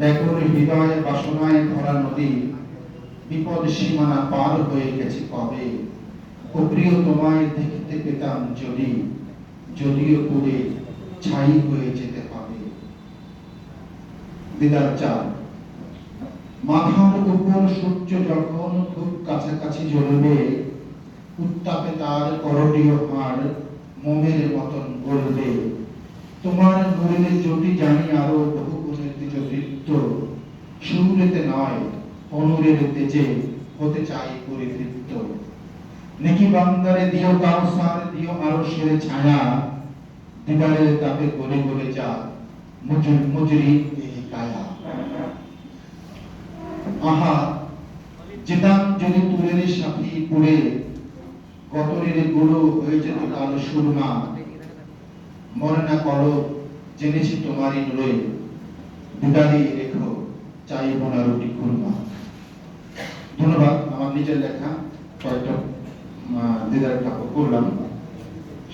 ব্যাকুল হৃদয় বাসনায় ভরা নদী বিপদ সীমানা পার হয়ে গেছে কবে। ও প্রিয় তোমায় দেখতে পেতাম যদি, যদিও পুড়ে ছাই হয়ে যেতে হবে। দিদার চাঁদ। মাথার উপর সূর্য যখন খুব কাছাকাছি জ্বলবে, উত্তাপে তার করডীয় হাড় মোমের মতন গলবে। তোমার নূরের জ্যোতি জানি আরো বহু গুণের তেজবৃত্ত, সুরেতে নয় অনুরের তেজে হতে চাই পরিতৃপ্ত। নেকি বান্দারে দিও কাউসার, দিও আরশের ছায়া, দিদারের তাপে গলে গলে যা মুজরি এই কায়া। আহা যেতাম যদি তুলের সাথী পুড়ে, কতরের গুঁড়ো হয়ে যেত কালো সুরমা। মরে না কলব জেনেছি তোমারই নূরে, দিদারি রেখো চাইব না রুটি খুরমা। ধন্যবাদ। আমার নিজের লেখা কয়েকটা দিদার কাপড় করলাম।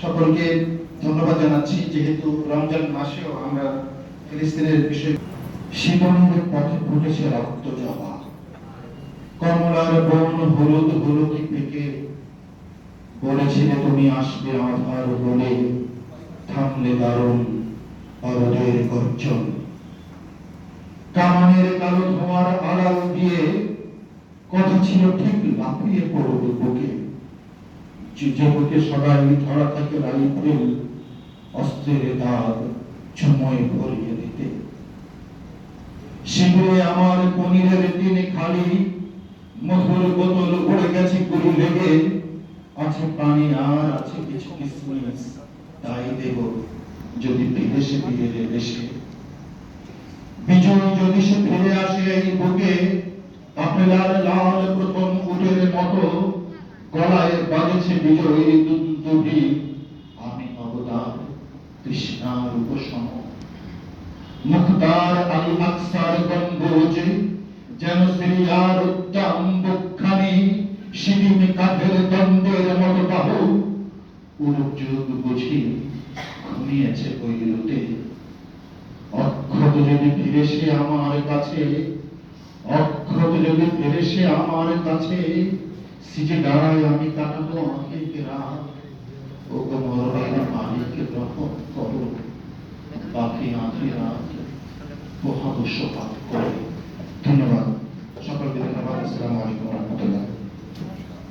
সকলকে ধন্যবাদ জানাচ্ছি, যেহেতু রমজান মাসেও আমরা ফিলিস্তিনের বিষয়। শীতলের পথে ফুটেছে রক্ত জবা, কমলার বন হলুদ হলুদি পেকে। বলেছিলে তুমি আসবে আধার বলে, থামলে দারুণ অরদের গর্জন। কামানের কালো ধোঁয়ার আড়াল দিয়ে কথা ছিল ঠিক লাফিয়ে পড়বে বুকে। যে বুকে সবাই ধরা থাকে রাইফেল, অস্ত্রের দাগ চুমোয় ভরিয়ে দিতে। শিবিরে আমার পনিরের দিন খালি, মধুর বোতল উড়ে গেছে গুলি লেগে। আছে পানি আর আছে কিছু কিসমিস, তাই দেব যদি বিদেশে ফিরে দেশে। বিজয় যদি সে ফিরে আসে এই বুকে, আপেলার লাল প্রথম উটের মতো, গলায় বাজেছে বিজয়ের দুন্দুভি। আমি অবতার কৃষ্ণার উপশম, মুখতার আল আকসার গম্বুজে, যেন সিরিয়ার উত্তম বুকখানি। শিবিম কাঠের দণ্ডের মতো বাহু, উর্যুগ বুঝি ঘুমিয়েছে ওই লুটে। অক্ষত যদি ফিরে সে আমার কাছে, অক্ষত যদি ফিরে সে আমার কাছে, সিজে দাঁড়ায় আমি কাটাবো অনেক রাত। ও মরণের মালিক রহম করো, বাকি আঁধি রাত পোহাবো শোকাত করে। ধন্যবাদ সকলকে, ধন্যবাদ। আসসালামু আলাইকুম।